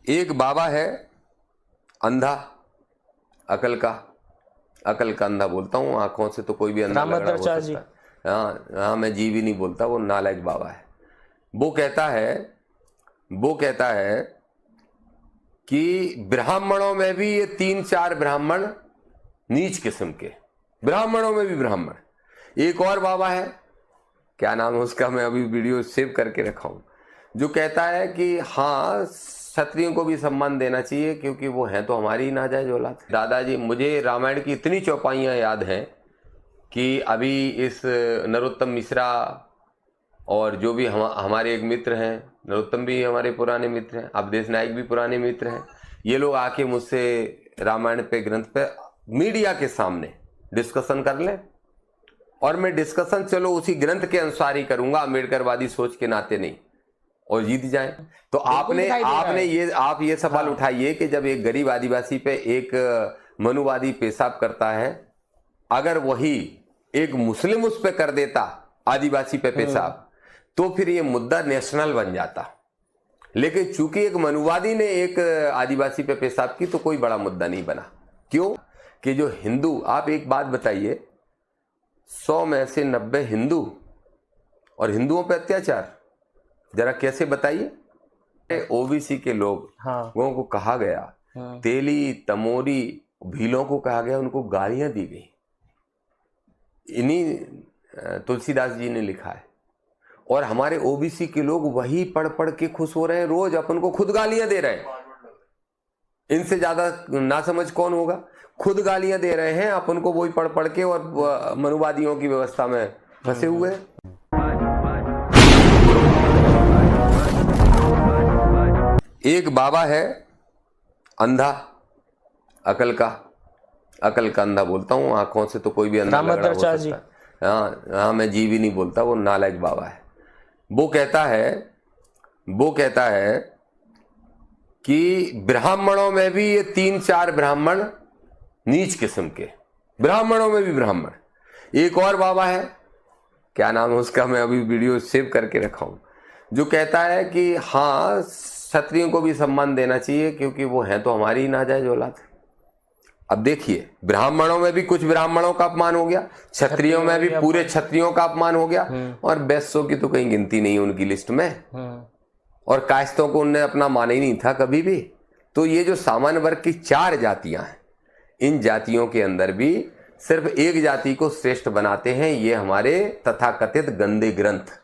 एक बाबा है अंधा, अकल का अंधा बोलता हूँ, आंखों से तो कोई भी अंधा लग रहा हो सकता है। हाँ, मैं जी भी नहीं बोलता, वो नालायक बाबा है। वो कहता है कि ब्राह्मणों में भी ये 3-4 ब्राह्मण नीच किस्म के, ब्राह्मणों में भी ब्राह्मण। एक और बाबा है, क्या नाम है उसका, मैं अभी वीडियो सेव करके रखा हूं, जो कहता है कि हाँ, क्षत्रियों को भी सम्मान देना चाहिए क्योंकि वो हैं तो हमारी नाजायज औलाद। दादाजी, मुझे रामायण की इतनी चौपाइयां याद हैं कि अभी इस नरोत्तम मिश्रा और जो भी हमारे एक मित्र हैं, नरोत्तम भी हमारे पुराने मित्र हैं, अवधेश नायक भी पुराने मित्र हैं, ये लोग आके मुझसे रामायण पे, ग्रंथ पे मीडिया के सामने डिस्कशन कर लें, और मैं डिस्कशन चलो उसी ग्रंथ के अनुसार ही करूंगा, अम्बेडकरवादी सोच के नाते नहीं, और जीत जाए। तो आप ये सवाल उठाइए कि जब एक गरीब आदिवासी पे एक मनुवादी पेशाब करता है, अगर वही एक मुस्लिम उस पे कर देता आदिवासी पे पेशाब, तो फिर ये मुद्दा नेशनल बन जाता। लेकिन चूंकि एक मनुवादी ने एक आदिवासी पे पेशाब की तो कोई बड़ा मुद्दा नहीं बना। क्यों? कि जो हिंदू, आप एक बात बताइए, 100 में से 90 हिंदू, और हिंदुओं पे अत्याचार जरा कैसे बताइए। ओबीसी के लोगों को कहा गया, तेली, तमोरी, भीलों को कहा गया, उनको गालियां दी गई। इन्हीं तुलसीदास जी ने लिखा है, और हमारे ओबीसी के लोग वही पढ़ पढ़ के खुश हो रहे हैं, रोज अपन को खुद गालियां दे रहे हैं। इनसे ज्यादा नासमझ कौन होगा? खुद गालियां दे रहे हैं अपन को, वही पढ़ पढ़ के, और मनुवादियों की व्यवस्था में फंसे हुए हैं। एक बाबा है अंधा, अकल का अंधा बोलता हूँ, आंखों से तो कोई भी अंधा लग रहा हो सकता है। हाँ, मैं जी भी नहीं बोलता, वो नालायक बाबा है। वो कहता है कि ब्राह्मणों में भी ये 3-4 ब्राह्मण नीच किस्म के, ब्राह्मणों में भी ब्राह्मण। एक और बाबा है, क्या नाम है उसका, मैं अभी वीडियो सेव करके रखा हूं, जो कहता है कि हाँ, क्षत्रियों को भी सम्मान देना चाहिए क्योंकि वो हैं तो हमारी नाजायज औलाद। अब देखिए, ब्राह्मणों में भी कुछ ब्राह्मणों का अपमान हो गया, क्षत्रियों में भी पूरे क्षत्रियों का अपमान हो गया, और वैश्यों की तो कहीं गिनती नहीं उनकी लिस्ट में, और कायस्थों को उनने अपना माना ही नहीं था कभी भी। तो ये जो सामान्य वर्ग की 4 जातियां हैं, इन जातियों के अंदर भी सिर्फ एक जाति को श्रेष्ठ बनाते हैं ये हमारे तथाकथित गंदे ग्रंथ।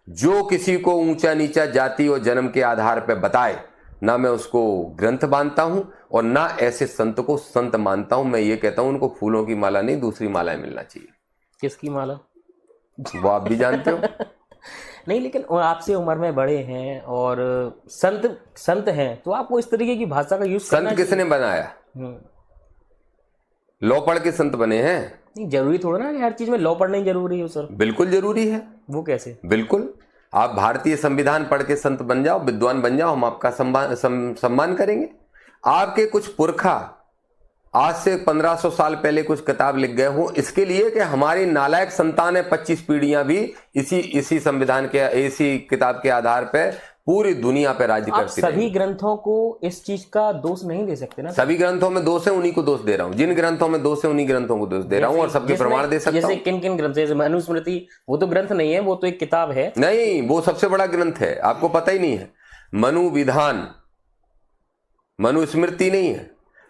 जो किसी को ऊंचा नीचा जाति और जन्म के आधार पर बताए, ना मैं उसको ग्रंथ मानता हूं और ना ऐसे संत को संत मानता हूं। मैं ये कहता हूं उनको फूलों की माला नहीं, दूसरी मालाएं मिलना चाहिए। किसकी माला? वो आप भी जानते हो। नहीं, लेकिन आपसे उम्र में बड़े हैं और संत हैं, तो आपको इस तरीके की भाषा का यूज करना चाहिए। संत किसने बनाया? लॉ पढ़ के संत बने हैं? नहीं, जरूरी थोड़ा ना कि हर चीज में लॉ पढ़ना ही जरूरी है सर। बिल्कुल जरूरी है। वो कैसे? बिल्कुल, आप भारतीय संविधान पढ़ के संत बन जाओ, विद्वान बन जाओ, हम आपका सम्मान करेंगे। आपके कुछ पुरखा आज से 1500 साल पहले कुछ किताब लिख गए हो, इसके लिए कि हमारी नालायक संतान है 25 पीढ़ियां भी इसी संविधान के, इसी किताब के आधार पर पूरी दुनिया पे राज्य करती सभी ग्रंथों को इस चीज का दोष नहीं दे सकते ना। सभी ग्रंथों में दोष है, उन्हीं को दोष दे रहा हूं। जिन ग्रंथों में दोष है उन्हीं ग्रंथों को दोष दे रहा हूं, और सबके प्रमाण दे सकता हूं। जैसे किन किन ग्रंथ? जैसे मनुस्मृति, वो तो ग्रंथ नहीं है, वो तो एक किताब है। नहीं, वो सबसे बड़ा ग्रंथ है, आपको पता ही नहीं है। मनु विधान, मनुस्मृति नहीं है,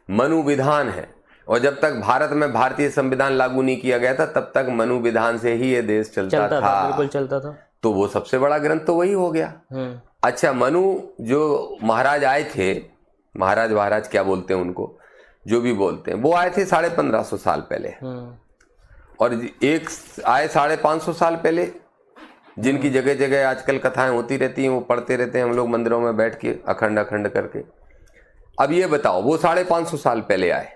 मनु विधान है। और जब तक भारत में भारतीय संविधान लागू नहीं किया गया था, तब तक मनु विधान से ही ये देश चलता था। बिल्कुल चलता था। तो वो सबसे बड़ा ग्रंथ तो वही हो गया। अच्छा, मनु जो महाराज आए थे, महाराज क्या बोलते हैं उनको, जो भी बोलते हैं, वो आए थे 1550 साल पहले, और एक आए 550 साल पहले, जिनकी जगह जगह आजकल कथाएं होती रहती हैं, वो पढ़ते रहते हैं हम लोग मंदिरों में बैठ के अखंड करके। अब ये बताओ, वो 550 साल पहले आए,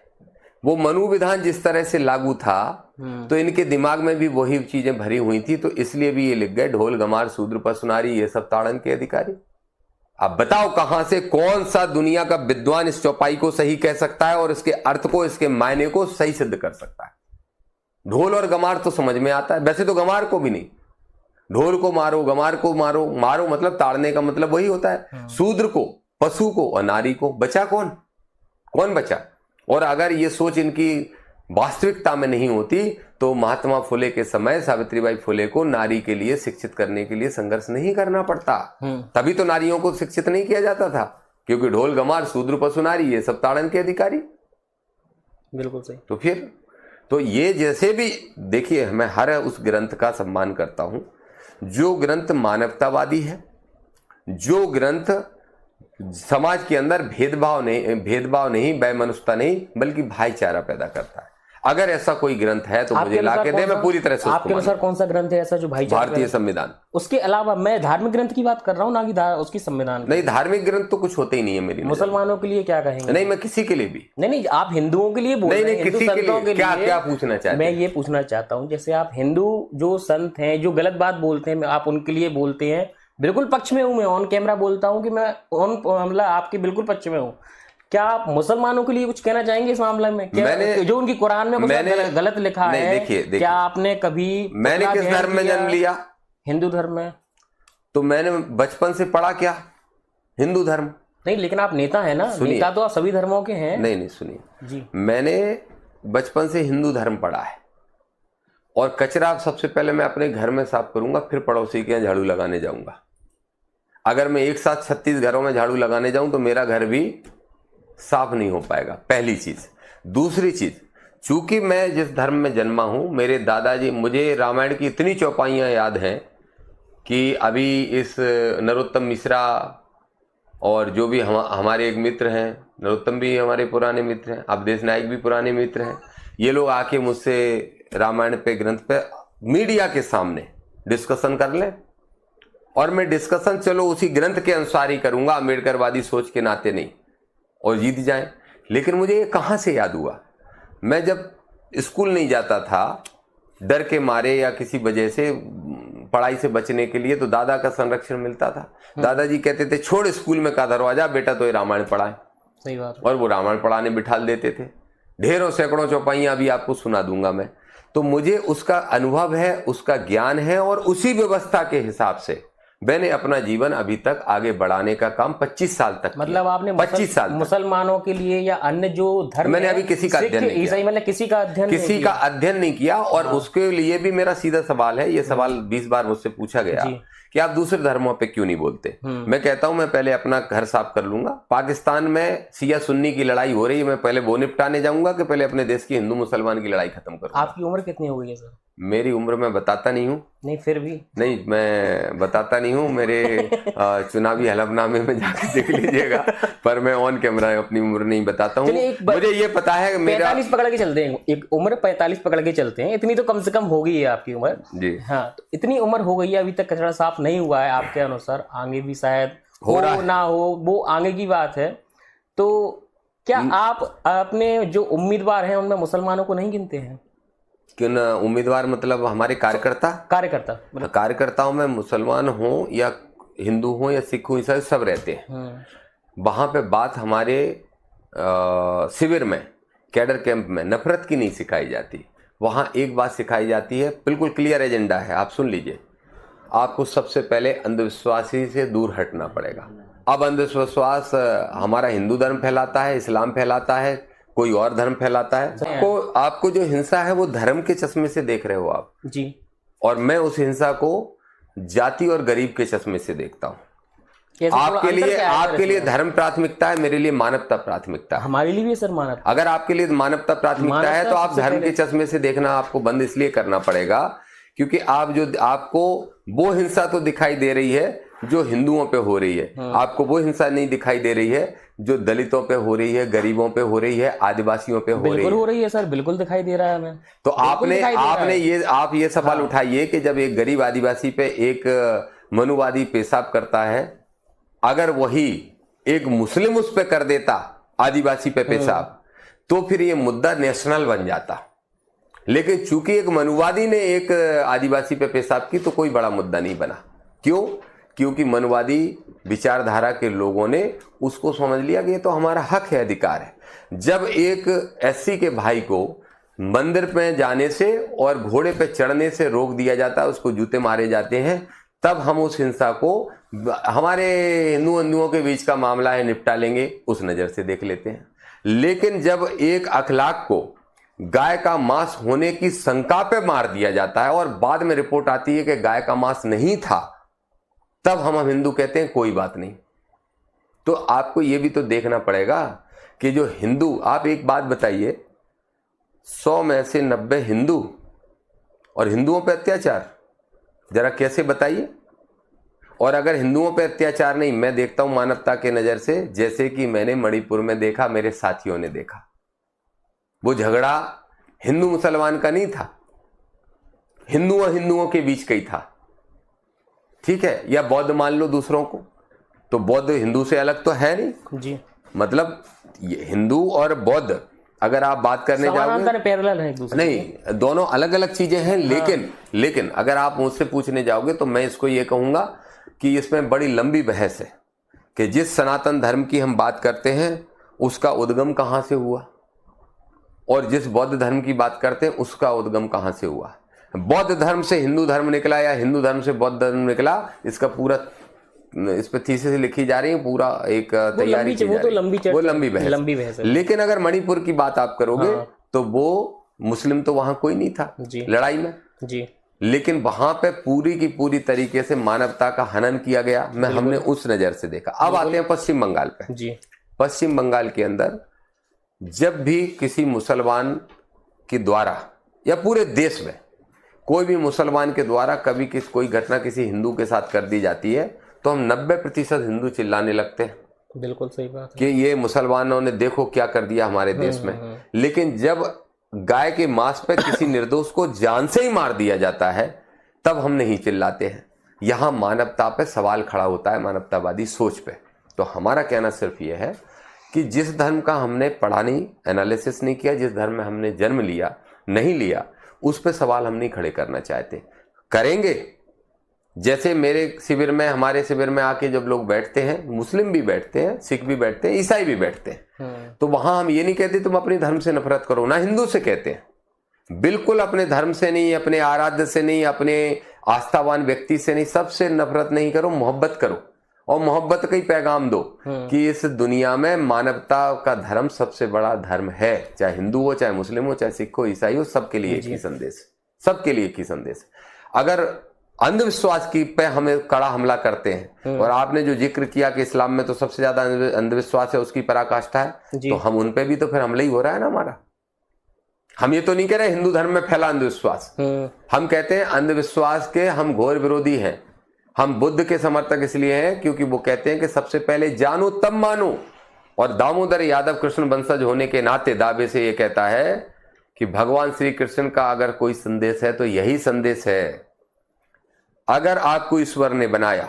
वो मनु विधान जिस तरह से लागू था, तो इनके दिमाग में भी वही चीजें भरी हुई थी, तो इसलिए भी ये लिख गए, ढोल गमार शूद्र पशुनारी ये सब ताड़न के अधिकारी। अब बताओ कहां से कौन सा दुनिया का विद्वान इस चौपाई को सही कह सकता है और इसके अर्थ को, इसके मायने को सही सिद्ध कर सकता है? ढोल और गमार तो समझ में आता है, वैसे तो गमार को भी नहीं। ढोल को मारो, गमार को मारो, मारो मतलब ताड़ने का मतलब वही होता है। शूद्र को, पशु को और नारी को। बचा कौन? कौन बचा? और अगर ये सोच इनकी वास्तविकता में नहीं होती तो महात्मा फुले के समय सावित्रीबाई फुले को नारी के लिए शिक्षित करने के लिए संघर्ष नहीं करना पड़ता। तभी तो नारियों को शिक्षित नहीं किया जाता था, क्योंकि ढोल गमार शूद्र पशु नारी ये सब ताड़न के अधिकारी। बिल्कुल सही। तो फिर तो ये जैसे भी देखिए, मैं हर उस ग्रंथ का सम्मान करता हूं जो ग्रंथ मानवतावादी है, जो ग्रंथ समाज के अंदर भेदभाव नहीं, वैमनस्यता नहीं, बल्कि भाईचारा पैदा करता है। अगर ऐसा कोई ग्रंथ है तो मुझे ला के दे, मैं पूरी तरह से आपके अनुसार कौन सा ग्रंथ है ऐसा जो भाईचारा? भारतीय संविधान। उसके अलावा मैं धार्मिक ग्रंथ की बात कर रहा हूँ, ना कि उसकी संविधान। नहीं, धार्मिक ग्रंथ तो कुछ होते ही नहीं है मेरी। मुसलमानों के लिए क्या कहेंगे? नहीं, मैं किसी के लिए भी नहीं, आप हिंदुओं के लिए बोल रहे हैं, किसी के लिए क्या पूछना चाहते हैं? मैं ये पूछना चाहता हूँ, जैसे आप हिंदू जो संत हैं जो गलत बात बोलते हैं, आप उनके लिए बोलते हैं, बिल्कुल पक्ष में हूं मैं, ऑन कैमरा बोलता हूं कि मैं मतलब आपके बिल्कुल पक्ष में हूं। क्या आप मुसलमानों के लिए कुछ कहना चाहेंगे इस मामले में? क्या जो उनकी कुरान में गलत लिखा है, देखिए, क्या आपने कभी, मैंने किस धर्म में जन्म लिया? हिंदू धर्म में। तो मैंने बचपन से पढ़ा क्या? हिंदू धर्म। नहीं, लेकिन आप नेता है ना, नेता तो आप सभी धर्मों के हैं। नहीं, सुनिए जी, मैंने बचपन से हिंदू धर्म पढ़ा है। और कचरा सबसे पहले मैं अपने घर में साफ करूंगा, फिर पड़ोसी के यहाँ झाड़ू लगाने जाऊंगा। अगर मैं एक साथ 36 घरों में झाड़ू लगाने जाऊं तो मेरा घर भी साफ नहीं हो पाएगा, पहली चीज। दूसरी चीज, चूंकि मैं जिस धर्म में जन्मा हूं, मेरे दादाजी, मुझे रामायण की इतनी चौपाइयां याद हैं कि अभी इस नरोत्तम मिश्रा और जो भी हमारे एक मित्र हैं, नरोत्तम भी हमारे पुराने मित्र हैं, अवधेश नायक भी पुराने मित्र हैं, ये लोग आके मुझसे रामायण पे, ग्रंथ पे, मीडिया के सामने डिस्कशन कर लें, और मैं डिस्कशन चलो उसी ग्रंथ के अनुसार ही करूंगा, अम्बेडकरवादी सोच के नाते नहीं, और जीत जाएं। लेकिन मुझे ये कहां से याद हुआ? मैं जब स्कूल नहीं जाता था डर के मारे या किसी वजह से, पढ़ाई से बचने के लिए, तो दादा का संरक्षण मिलता था। दादाजी कहते थे छोड़ स्कूल में का दरवाजा, बेटा तो ये रामायण पढ़ाए। सही बात। और वो रामायण पढ़ाने बिठा देते थे। ढेरों सैकड़ों चौपाइयां अभी आपको सुना दूंगा मैं। तो मुझे उसका अनुभव है, उसका ज्ञान है, और उसी व्यवस्था के हिसाब से मैंने अपना जीवन अभी तक आगे बढ़ाने का काम 25 साल तक, मतलब आपने 25 साल मुसलमानों के लिए या अन्य जो धर्म, मैंने अभी किसी का अध्ययन नहीं किया, मतलब किसी का अध्ययन नहीं किया। और उसके लिए भी मेरा सीधा सवाल है, ये सवाल 20 बार मुझसे पूछा गया कि आप दूसरे धर्मों पे क्यों नहीं बोलते। मैं कहता हूं मैं पहले अपना घर साफ कर लूंगा। पाकिस्तान में शिया सुन्नी की लड़ाई हो रही है, मैं पहले वो निपटाने जाऊंगा कि पहले अपने देश की हिंदू मुसलमान की लड़ाई खत्म करूंगा। आपकी उम्र कितनी हो गई है सर? मेरी उम्र मैं बताता नहीं हूँ। नहीं, फिर भी नहीं, मैं बताता नहीं हूँ। मेरे चुनावी हलफनामे में जाकर देख लीजिएगा, पर मैं ऑन कैमरा अपनी उम्र नहीं बताता हूँ। मुझे ये पता है मेरा 45 पकड़ के चलते हैं, एक उम्र 45 पकड़ के चलते हैं, इतनी तो कम से कम हो गई है आपकी उम्र जी। हाँ, तो इतनी उम्र हो गई है, अभी तक कचरा साफ नहीं हुआ है आपके अनुसार, आगे भी शायद हो रहा ना हो, वो आगे की बात है। तो क्या आप अपने जो उम्मीदवार हैं उनमें मुसलमानों को नहीं गिनते हैं? क्यों? उम्मीदवार मतलब हमारे कार्यकर्ताओं में मुसलमान हो या हिंदू हो या सिख हो, ईसाई सब रहते हैं। वहां पे बात हमारे शिविर में, कैडर कैंप में नफरत की नहीं सिखाई जाती। वहां एक बात सिखाई जाती है, बिल्कुल क्लियर एजेंडा है, आप सुन लीजिए। आपको सबसे पहले अंधविश्वासी से दूर हटना पड़ेगा। अब अंधविश्वास हमारा हिंदू धर्म फैलाता है, इस्लाम फैलाता है, कोई और धर्म फैलाता है। आपको जो हिंसा है वो धर्म के चश्मे से देख रहे हो आप जी, और मैं उस हिंसा को जाति और गरीब के चश्मे से देखता हूँ। आपके लिए धर्म प्राथमिकता है, मेरे लिए मानवता प्राथमिकता है। हमारे लिए भी सर मानवता। अगर आपके लिए मानवता प्राथमिकता है तो आप धर्म के चश्मे से देखना आपको बंद इसलिए करना पड़ेगा क्योंकि आपको वो हिंसा तो दिखाई दे रही है जो हिंदुओं पे हो रही है, आपको वो हिंसा नहीं दिखाई दे रही है जो दलितों पे हो रही है, गरीबों पे हो रही है, आदिवासियों पे हो रही है सर, बिल्कुल दिखाई दे रहा है हमें। तो आप ये सवाल उठाइए कि जब एक गरीब आदिवासी पे एक मनुवादी पेशाब करता है, अगर वही एक मुस्लिम उस पे कर देता आदिवासी पे पेशाब, तो फिर ये मुद्दा नेशनल बन जाता। लेकिन चूंकि एक मनुवादी ने एक आदिवासी पे पेशाब की तो कोई बड़ा मुद्दा नहीं बना। क्यों? क्योंकि मनुवादी विचारधारा के लोगों ने उसको समझ लिया कि ये तो हमारा हक है, अधिकार है। जब एक एससी के भाई को मंदिर में जाने से और घोड़े पे चढ़ने से रोक दिया जाता है, उसको जूते मारे जाते हैं, तब हम उस हिंसा को हमारे हिंदुओं के बीच का मामला है, निपटा लेंगे, उस नजर से देख लेते हैं। लेकिन जब एक अखलाक को गाय का मांस होने की शंका पे मार दिया जाता है और बाद में रिपोर्ट आती है कि गाय का मांस नहीं था, तब हम हिंदू कहते हैं कोई बात नहीं। तो आपको यह भी तो देखना पड़ेगा कि जो हिंदू, आप एक बात बताइए, 100 में से 90 हिंदू और हिंदुओं पे अत्याचार, जरा कैसे बताइए। और अगर हिंदुओं पे अत्याचार नहीं, मैं देखता हूं मानवता के नजर से, जैसे कि मैंने मणिपुर में देखा, मेरे साथियों ने देखा, वो झगड़ा हिंदू मुसलमान का नहीं था, हिंदू और हिंदुओं के बीच का ही था, ठीक है। या बौद्ध मान लो दूसरों को, तो बौद्ध हिंदू से अलग तो है नहीं जी। मतलब हिंदू और बौद्ध अगर आप बात करने जाओगे, पैरेलल है एक दूसरे नहीं, दोनों अलग अलग चीजें हैं। लेकिन अगर आप मुझसे पूछने जाओगे तो मैं इसको ये कहूंगा कि इसमें बड़ी लंबी बहस है कि जिस सनातन धर्म की हम बात करते हैं उसका उद्गम कहां से हुआ, और जिस बौद्ध धर्म की बात करते हैं उसका उद्गम कहां से हुआ। बौद्ध धर्म से हिंदू धर्म निकला या हिंदू धर्म से बौद्ध धर्म निकला, इसका पूरा, इस पर थीसिस लिखी जा रही है, पूरा एक तैयारी की जा रही है, वो लंबी बहस है। लेकिन अगर मणिपुर की बात आप करोगे तो वो मुस्लिम तो वहां कोई नहीं था लड़ाई में जी, लेकिन वहां पे पूरी की पूरी तरीके से मानवता का हनन किया गया। हमने उस नजर से देखा। अब आते हैं पश्चिम बंगाल पे जी। पश्चिम बंगाल के अंदर जब भी किसी मुसलमान के द्वारा या पूरे देश में कोई भी मुसलमान के द्वारा कभी कोई घटना किसी हिंदू के साथ कर दी जाती है तो हम 90% हिंदू चिल्लाने लगते हैं। बिल्कुल सही बात है कि ये मुसलमानों ने देखो क्या कर दिया हमारे देश में। लेकिन जब गाय के मांस पे किसी निर्दोष को जान से ही मार दिया जाता है तब हम नहीं चिल्लाते हैं। यहां मानवता पे सवाल खड़ा होता है, मानवतावादी सोच पे। तो हमारा कहना सिर्फ ये है कि जिस धर्म का हमने पढ़ा नहीं, एनालिसिस नहीं किया, जिस धर्म में हमने जन्म लिया नहीं लिया, उस पे सवाल हम नहीं खड़े करना चाहते। करेंगे जैसे मेरे शिविर में, हमारे शिविर में आके जब लोग बैठते हैं, मुस्लिम भी बैठते हैं, सिख भी बैठते हैं, ईसाई भी बैठते हैं, तो वहां हम ये नहीं कहते तुम अपने धर्म से नफरत करो, ना हिंदू से कहते हैं। बिल्कुल अपने धर्म से नहीं, अपने आराध्य से नहीं, अपने आस्थावान व्यक्ति से नहीं, सबसे नफरत नहीं करो, मोहब्बत करो और मोहब्बत का ही पैगाम दो कि इस दुनिया में मानवता का धर्म सबसे बड़ा धर्म है। चाहे हिंदू हो, चाहे मुस्लिम हो, चाहे सिख हो, ईसाई हो, सबके लिए एक ही संदेश, सबके लिए एक ही संदेश। अगर अंधविश्वास की पे हमें कड़ा हमला करते हैं, और आपने जो जिक्र किया कि इस्लाम में तो सबसे ज्यादा अंधविश्वास है, उसकी पराकाष्ठा है, तो हम उन पे भी तो फिर हमला ही हो रहा है ना हमारा। हम ये तो नहीं कह रहे हिंदू धर्म में फैला अंधविश्वास, हम कहते हैं अंधविश्वास के हम घोर विरोधी हैं। हम बुद्ध के समर्थक इसलिए हैं क्योंकि वो कहते हैं कि सबसे पहले जानो तब मानो, और दामोदर यादव कृष्ण वंशज होने के नाते दावे से ये कहता है कि भगवान श्री कृष्ण का अगर कोई संदेश है तो यही संदेश है। अगर आपको ईश्वर ने बनाया,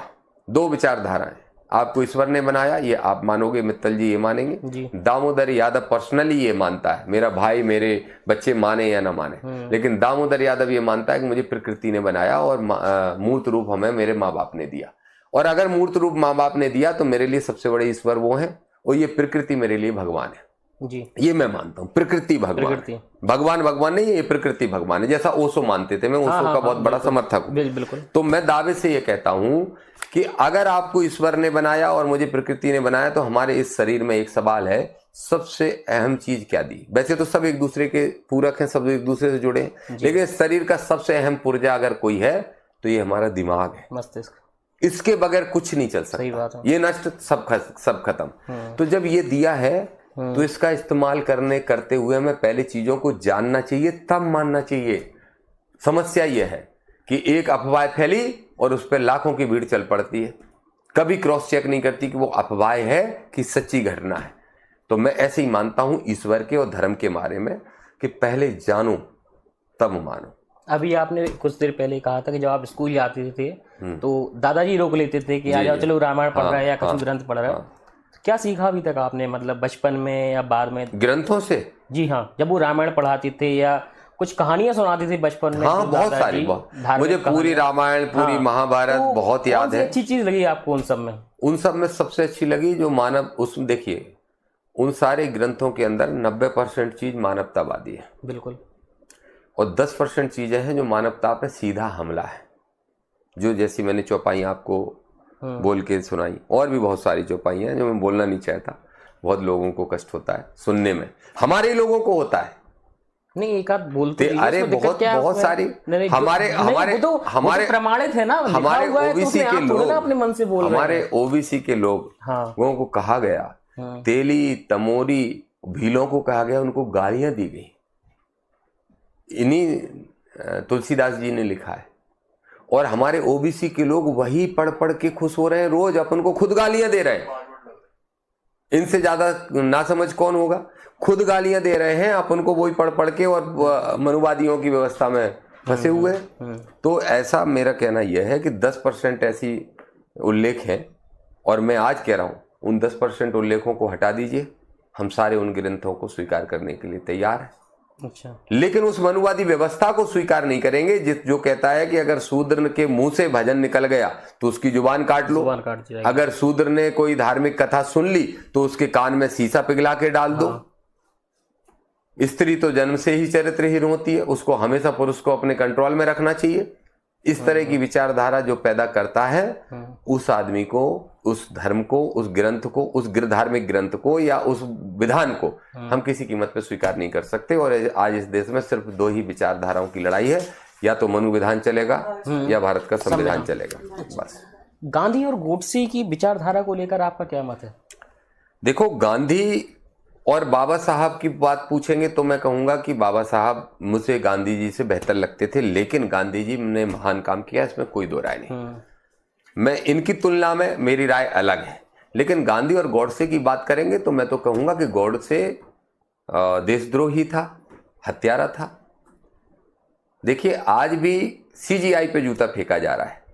दो विचारधाराएं, आपको ईश्वर ने बनाया, ये आप मानोगे, मित्तल जी ये मानेंगे जी। दामोदर यादव पर्सनली ये मानता है, मेरा भाई मेरे बच्चे माने या ना माने, लेकिन दामोदर यादव ये मानता है कि मुझे प्रकृति ने बनाया और मूर्त रूप हमें मेरे माँ बाप ने दिया, और अगर मूर्त रूप माँ बाप ने दिया तो मेरे लिए सबसे बड़े ईश्वर वो है, और ये प्रकृति मेरे लिए भगवान है जी। ये मैं मानता हूँ, प्रकृति भगवान, भगवान नहीं, ये प्रकृति भगवान है, जैसा ओशो मानते थे। मैं ओशो का बहुत बड़ा समर्थक हूँ। बिल्कुल। तो मैं दावे से ये कहता हूँ कि अगर आपको ईश्वर ने बनाया और मुझे प्रकृति ने बनाया, तो हमारे इस शरीर में एक सवाल है, सबसे अहम चीज क्या दी। वैसे तो सब एक दूसरे के पूरक हैं, सब एक दूसरे से जुड़े हैं, लेकिन इस शरीर का सबसे अहम पुर्जा अगर कोई है तो ये हमारा दिमाग है, मस्तिष्क। इसके बगैर कुछ नहीं चल सकता, ये नष्ट, सब खत्म। तो जब ये दिया है तो इसका इस्तेमाल करते हुए हमें पहले चीजों को जानना चाहिए, तब मानना चाहिए। समस्या यह है कि एक अफवाह फैली और उस पर लाखों की भीड़ चल पड़ती है, कभी क्रॉस चेक नहीं करती कि वो अफवाह है कि सच्ची घटना है। तो मैं ऐसे ही मानता हूं ईश्वर के और धर्म के बारे में कि पहले जानो तब मानो। अभी आपने कुछ देर पहले कहा था कि जब आप स्कूल जाते थे तो दादाजी रोक लेते थे कि आ जाओ, चलो रामायण पढ़ रहा है या कुछ ग्रंथ पढ़ रहा है। क्या सीखा अभी तक आपने, मतलब बचपन में या बाद में? ग्रंथों से जी हाँ, जब वो रामायण पढ़ाते थे या कुछ कहानियां सुनाती थी बचपन में। हाँ, बहुत सारी, मुझे पूरी रामायण, पूरी महाभारत बहुत याद है। अच्छी चीज लगी आपको उन सब में? उन सब में सबसे अच्छी लगी जो मानव, उसमें देखिए उन सारे ग्रंथों के अंदर 90% चीज मानवतावादी है, बिल्कुल, और 10% चीजें हैं जो मानवता पे सीधा हमला है। जो जैसी मैंने चौपाई आपको बोल के सुनाई, और भी बहुत सारी चौपाई हैं जो मैं बोलना नहीं चाहता, बहुत लोगों को कष्ट होता है सुनने में, हमारे लोगों को होता है। नहीं, एक आध बोलते अरे बहुत सारी हमारे प्रमाणित है ना, हमारे ओबीसी के लोग, अपने मन से बोल हमारे ओबीसी के लोगों को कहा गया, तेली तमोरी भीलों को कहा गया, उनको गालियां दी गई। इन्हीं तुलसीदास जी ने लिखा है। और हमारे ओबीसी के लोग वही पढ़ पढ़ के खुश हो रहे हैं, रोज अपन को खुद गालियां दे रहे हैं। इनसे ज्यादा नासमझ कौन होगा? खुद गालियां दे रहे हैं अपन को, वही पढ़ पढ़ के, और मनुवादियों की व्यवस्था में फंसे हुए। तो ऐसा मेरा कहना यह है कि 10% ऐसी उल्लेख हैं, और मैं आज कह रहा हूं उन 10% उल्लेखों को हटा दीजिए, हम सारे उन ग्रंथों को स्वीकार करने के लिए तैयार हैं। अच्छा। लेकिन उस मनुवादी व्यवस्था को स्वीकार नहीं करेंगे जो कहता है कि अगर शूद्र के मुंह से भजन निकल गया तो उसकी जुबान काट लो, अगर शूद्र ने कोई धार्मिक कथा सुन ली तो उसके कान में शीशा पिघला के डाल दो। स्त्री तो जन्म से ही चरित्रहीन होती है, उसको हमेशा पुरुष को अपने कंट्रोल में रखना चाहिए। इस तरह की विचारधारा जो पैदा करता है, उस आदमी को, उस धर्म को, उस ग्रंथ को, उस धार्मिक ग्रंथ को या उस विधान को हम किसी कीमत पे स्वीकार नहीं कर सकते। और आज इस देश में सिर्फ 2 ही विचारधाराओं की लड़ाई है, या तो मनु विधान चलेगा या भारत का संविधान चलेगा, बस। गांधी और गोडसे की विचारधारा को लेकर आपका क्या मत है? देखो, गांधी और बाबा साहब की बात पूछेंगे तो मैं कहूंगा कि बाबा साहब मुझे गांधी जी से बेहतर लगते थे, लेकिन गांधी जी ने महान काम किया, इसमें कोई दो राय नहीं। मैं इनकी तुलना में मेरी राय अलग है। लेकिन गांधी और गॉडसे की बात करेंगे तो मैं तो कहूंगा कि गॉडसे देशद्रोही था, हत्यारा था। देखिए, आज भी सीजीआई पे जूता फेंका जा रहा है,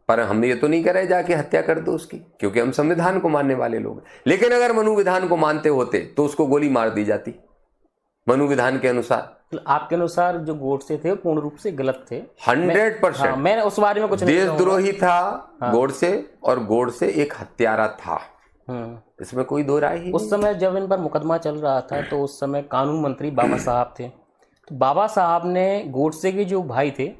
पर हम ये तो नहीं कह रहे जाके हत्या कर दो उसकी, क्योंकि हम संविधान को मानने वाले लोग हैं। लेकिन अगर मनु विधान को मानते होते तो उसको गोली मार दी जाती मनु विधान के अनुसार। तो आपके अनुसार जो गोडसे थे पूर्ण रूप से गलत थे? 100%। मैं उस बारे में कुछ नहीं देशद्रोही था गोडसे, और गोडसे एक हत्यारा था, इसमें कोई दो राय ही। उस समय जब इन पर मुकदमा चल रहा था तो उस समय कानून मंत्री बाबा साहब थे। तो बाबा साहब ने गोडसे के जो भाई थे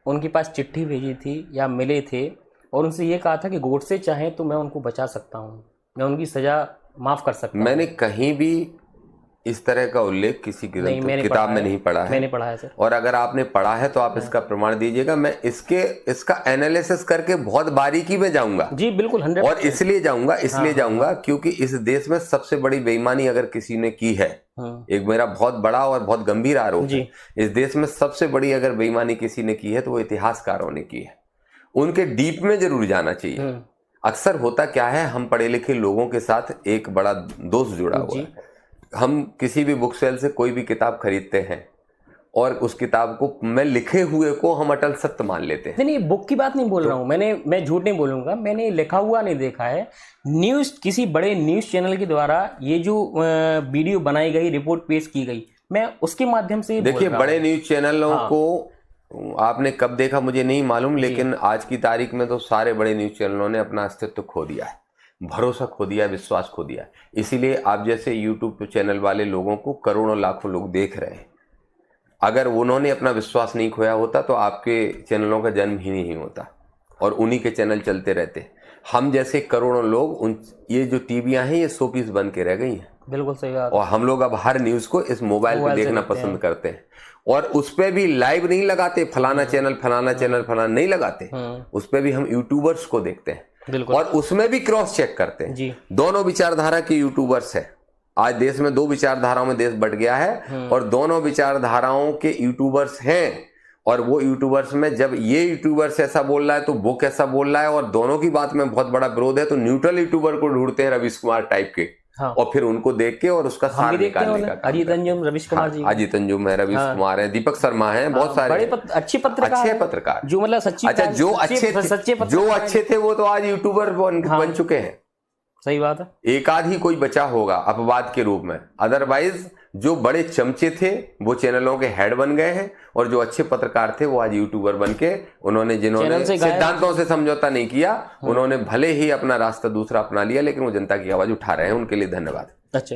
उनके पास चिट्ठी भेजी थी या मिले थे, और उनसे ये कहा था कि गोडसे चाहे तो मैं उनको बचा सकता हूँ, मैं उनकी सजा माफ कर सकता हूँ। मैंने कहीं भी इस तरह का उल्लेख किसी किताब में नहीं पढ़ा है। मैंने पढ़ा है सर। और अगर आपने पढ़ा है तो आप इसका प्रमाण दीजिएगा। मैं इसका एनालिसिस करके बहुत बारीकी में जाऊंगा। जी बिल्कुल, 100%। और इसलिए जाऊंगा क्योंकि इस देश में सबसे बड़ी बेईमानी अगर किसी ने की है, एक मेरा बहुत बड़ा और बहुत गंभीर आरोप है, इस देश में सबसे बड़ी अगर बेईमानी किसी ने की है तो वो इतिहासकारों ने की है। उनके डीप में जरूर जाना चाहिए। अक्सर होता क्या है, हम पढ़े लिखे लोगों के साथ एक बड़ा दोष जुड़ा हुआ है। हम किसी भी बुक सेल से कोई भी किताब खरीदते हैं और उस किताब को, मैं लिखे हुए को हम अटल सत्य मान लेते हैं। नहीं, बुक की बात नहीं बोल रहा हूँ मैं झूठ नहीं बोलूंगा, मैंने लिखा हुआ नहीं देखा है। न्यूज, किसी बड़े न्यूज चैनल के द्वारा ये जो वीडियो बनाई गई, रिपोर्ट पेश की गई, मैं उसके माध्यम से देखिए, बड़े न्यूज चैनलों को आपने कब देखा मुझे नहीं मालूम, लेकिन आज की तारीख में तो सारे बड़े न्यूज चैनलों ने अपना अस्तित्व खो दिया है, भरोसा खो दिया, विश्वास खो दिया। इसीलिए आप जैसे यूट्यूब चैनल वाले लोगों को करोड़ों लाखों लोग देख रहे हैं। अगर उन्होंने अपना विश्वास नहीं खोया होता तो आपके चैनलों का जन्म ही नहीं होता और उन्हीं के चैनल चलते रहते। हम जैसे करोड़ों लोग, ये जो टीवियां हैं ये शोपीस बन के रह गई हैं। बिल्कुल सही बात। और हम लोग अब हर न्यूज को इस मोबाइल पे देखना पसंद करते हैं, और उस पे भी लाइव नहीं लगाते, फलाना चैनल नहीं लगाते। उस पे भी हम यूट्यूबर्स को देखते हैं और उसमें भी क्रॉस चेक करते हैं जी। दोनों विचारधारा के यूट्यूबर्स है। आज देश में 2 विचारधाराओं में देश बट गया है और दोनों विचारधाराओं के यूट्यूबर्स हैं। और वो यूट्यूबर्स में जब ये यूट्यूबर्स ऐसा बोल रहा है तो वो कैसा बोल रहा है, और दोनों की बात में बहुत बड़ा विरोध है, तो न्यूट्रल यूट्यूबर को ढूंढते हैं रवीश कुमार टाइप के। हाँ। और फिर उनको देख के और उसका सार निकालने का। अजीत अंजुम, रवीश कुमार जी, अजीत अंजुम है, रवीश कुमार है, दीपक शर्मा है, बहुत सारे अच्छे पत्रकार जो मतलब सच्ची, अच्छा जो अच्छे थे वो तो आज यूट्यूबर बन चुके हैं। सही बात है। एक आध ही कोई बचा होगा अपवाद के रूप में, अदरवाइज जो बड़े चमचे थे वो चैनलों के हेड बन गए हैं, और जो अच्छे पत्रकार थे वो आज यूट्यूबर बन के, जिन्होंने सिद्धांतों से समझौता नहीं किया, उन्होंने भले ही अपना रास्ता दूसरा अपना लिया, लेकिन वो जनता की आवाज उठा रहे हैं, उनके लिए धन्यवाद। अच्छा।